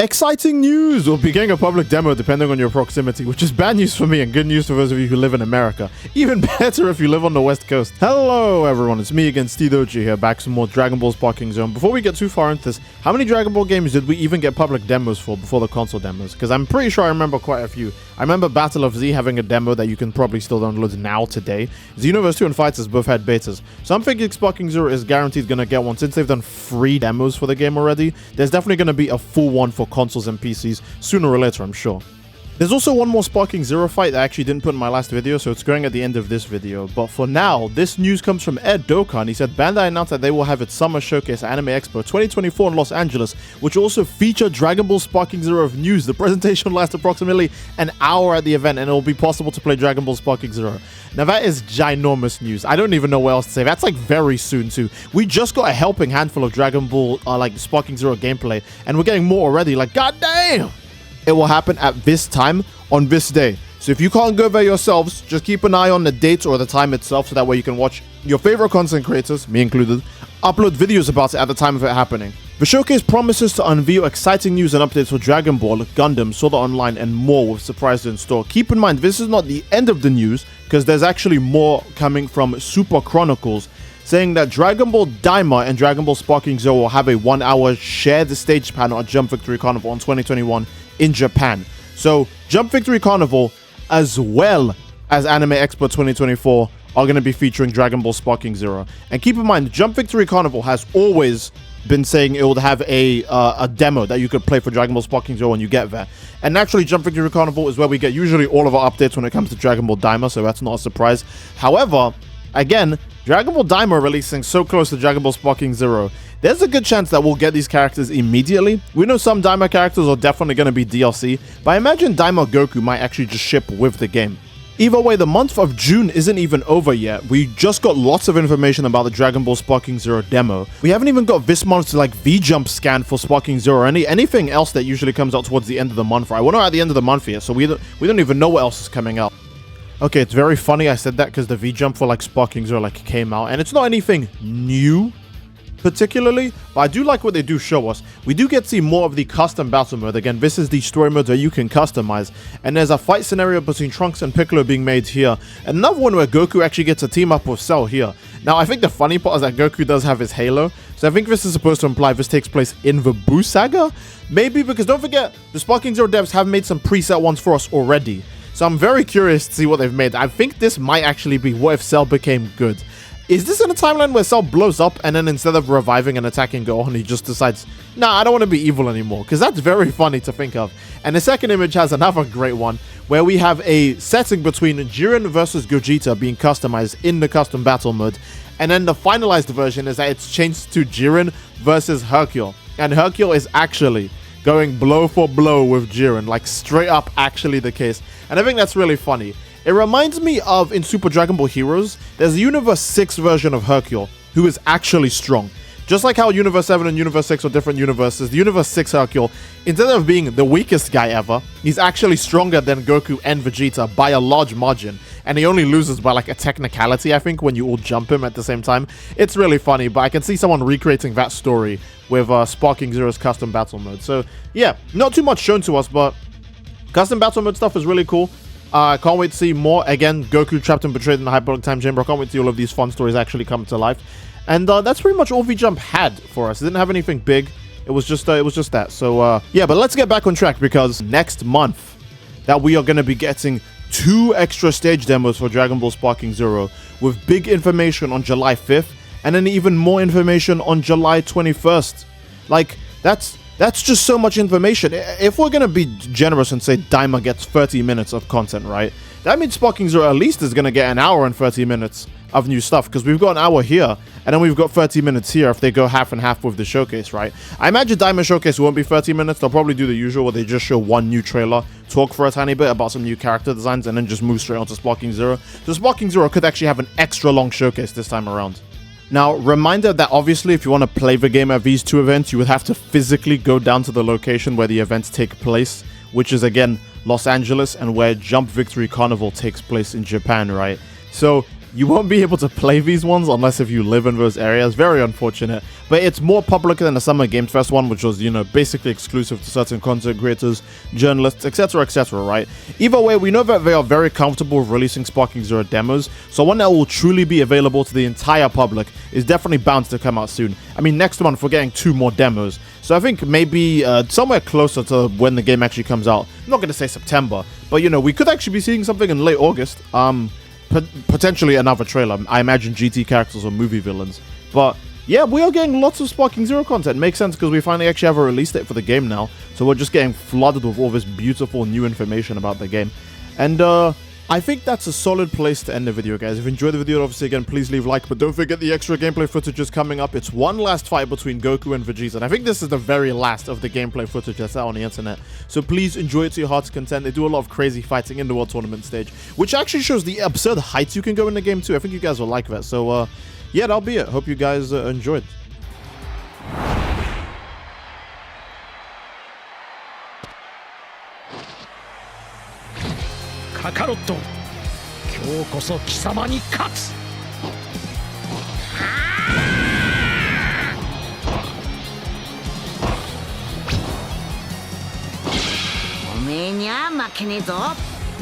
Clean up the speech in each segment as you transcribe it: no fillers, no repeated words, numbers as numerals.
Exciting news! We'll be getting a public demo depending on your proximity, which is bad news for me and good news for those of you who live in America. Even better if you live on the West Coast. Hello everyone, it's me again, Steedoj here, back with some more Dragon Ball Sparking Zone. Before we get too far into this, how many Dragon Ball games did we even get public demos for before the console demos? Because I'm pretty sure I remember quite a few. I remember Battle of Z having a demo that you can probably still download now today. Xenoverse 2 and Fighters both had betas. So I'm thinking Sparking Zero is guaranteed going to get one. Since they've done 3 demos for the game already, there's definitely going to be a full one for consoles and PCs sooner or later, I'm sure. There's also one more Sparking Zero fight that I actually didn't put in my last video, so it's going at the end of this video. But for now, this news comes from Ed Dokkan. He said Bandai announced that they will have its summer showcase at Anime Expo 2024 in Los Angeles, which will also feature Dragon Ball Sparking Zero of news. The presentation will last approximately an hour at the event, and it will be possible to play Dragon Ball Sparking Zero. Now that is ginormous news. I don't even know what else to say. That's like very soon too. We just got a helping handful of Dragon Ball like Sparking Zero gameplay, and we're getting more already. Like, goddamn! It will happen at this time on this day. So if you can't go there yourselves, just keep an eye on the date or the time itself, so that way you can watch your favorite content creators, me included, upload videos about it at the time of it happening. The showcase promises to unveil exciting news and updates for Dragon Ball, Gundam, Sword Art Online, and more with surprises in store. Keep in mind, this is not the end of the news, because there's actually more coming from Super Chronicles, saying that Dragon Ball Daima and Dragon Ball Sparking Zero will have a 1-hour shared stage panel at Jump Victory Carnival in 2021 in Japan. So Jump Victory Carnival as well as Anime Expo 2024 are going to be featuring Dragon Ball Sparking Zero. And keep in mind, Jump Victory Carnival has always been saying it would have a demo that you could play for Dragon Ball Sparking Zero when you get there. And naturally, Jump Victory Carnival is where we get usually all of our updates when it comes to Dragon Ball Daima, so that's not a surprise. However, again, Dragon Ball Daima releasing so close to Dragon Ball Sparking Zero, there's a good chance that we'll get these characters immediately. We know some Daima characters are definitely going to be DLC, but I imagine Daima Goku might actually just ship with the game. Either way, the month of June isn't even over yet. We just got lots of information about the Dragon Ball Sparking Zero demo. We haven't even got this month's like V-Jump scan for Sparking Zero or anything else that usually comes out towards the end of the month. Right? We're not at the end of the month yet, so we don't even know what else is coming out. Okay, it's very funny I said that because the V-Jump for like Sparking Zero like came out, and it's not anything new particularly, but I do like what they do show us. We do get to see more of the custom battle mode. Again, this is the story mode that you can customize, and there's a fight scenario between Trunks and Piccolo being made here. Another one where Goku actually gets a team up with Cell here. Now, I think the funny part is that Goku does have his halo, so I think this is supposed to imply this takes place in the Buu Saga? Maybe, because don't forget, the Sparking Zero devs have made some preset ones for us already. So I'm very curious to see what they've made. I think this might actually be what if Cell became good. Is this in a timeline where Cell blows up and then instead of reviving and attacking Gohan, he just decides, nah, I don't want to be evil anymore? Because that's very funny to think of. And the second image has another great one where we have a setting between Jiren versus Gogeta being customized in the custom battle mode. And then the finalized version is that it's changed to Jiren versus Hercule. And Hercule is actually going blow for blow with Jiren, like straight up actually the case. And I think that's really funny. It reminds me of, in Super Dragon Ball Heroes, there's a Universe 6 version of Hercule, who is actually strong. Just like how Universe 7 and Universe 6 are different universes, the Universe 6 Hercule, instead of being the weakest guy ever, he's actually stronger than Goku and Vegeta by a large margin. And he only loses by like a technicality, I think, when you all jump him at the same time. It's really funny, but I can see someone recreating that story with Sparking Zero's custom battle mode. So yeah, not too much shown to us, but custom battle mode stuff is really cool. I can't wait to see more. Again, Goku trapped and betrayed in the hyperbolic time chamber. I can't wait to see all of these fun stories actually come to life. And that's pretty much all V-Jump had for us. It didn't have anything big. It was just that. So yeah, but let's get back on track, because next month that we are going to be getting 2 extra stage demos for Dragon Ball Sparking Zero with big information on July 5th and then even more information on July 21st. Like, that's just so much information. If we're going to be generous and say Daima gets 30 minutes of content, right? That means Sparking Zero at least is going to get an hour and 30 minutes of new stuff, because we've got an hour here and then we've got 30 minutes here if they go half and half with the showcase, right? I imagine Daima Showcase won't be 30 minutes. They'll probably do the usual where they just show one new trailer, talk for a tiny bit about some new character designs, and then just move straight on to Sparking Zero. So Sparking Zero could actually have an extra long showcase this time around. Now, reminder that obviously if you want to play the game at these 2 events, you would have to physically go down to the location where the events take place, which is again Los Angeles, and where Jump Victory Carnival takes place in Japan, right? So you won't be able to play these ones unless if you live in those areas. Very unfortunate. But it's more public than the Summer Games Fest one, which was, you know, basically exclusive to certain content creators, journalists, etc., right? Either way, we know that they are very comfortable with releasing Sparking Zero demos, so one that will truly be available to the entire public is definitely bound to come out soon. I mean, next month we're getting 2 more demos, so I think maybe somewhere closer to when the game actually comes out. I'm not going to say September, but, you know, we could actually be seeing something in late August. Potentially another trailer. I imagine GT characters or movie villains. But yeah, we are getting lots of Sparking Zero content. Makes sense because we finally actually have a release date for the game now. So we're just getting flooded with all this beautiful new information about the game. And I think that's a solid place to end the video, guys. If you enjoyed the video, obviously, again, please leave a like. But don't forget the extra gameplay footage is coming up. It's one last fight between Goku and Vegeta. And I think this is the very last of the gameplay footage that's out on the internet. So please enjoy it to your heart's content. They do a lot of crazy fighting in the World Tournament stage, which actually shows the absurd heights you can go in the game, too. I think you guys will like that. So, yeah, that'll be it. Hope you guys enjoyed. カカロット、今日こそ貴様に勝つ。おめえにゃ負けねえぞ、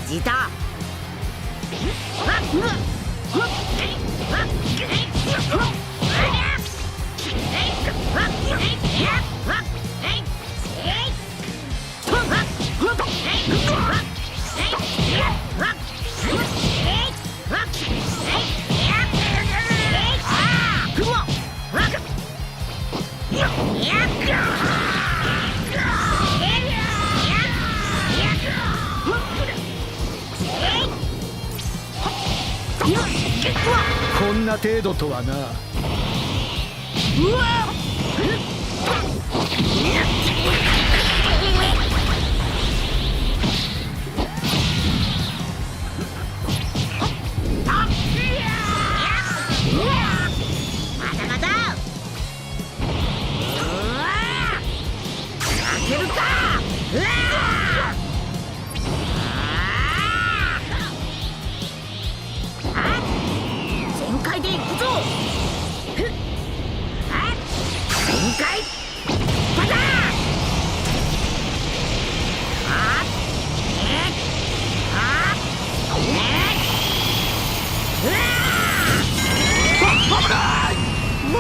ジータ。こんな程度とはな。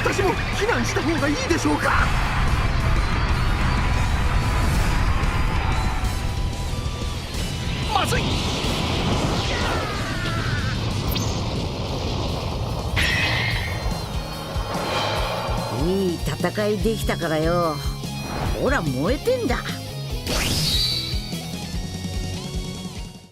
私も避難した方がいいでしょうか。まずい。いい戦いできたからよ。ほら燃えてんだ。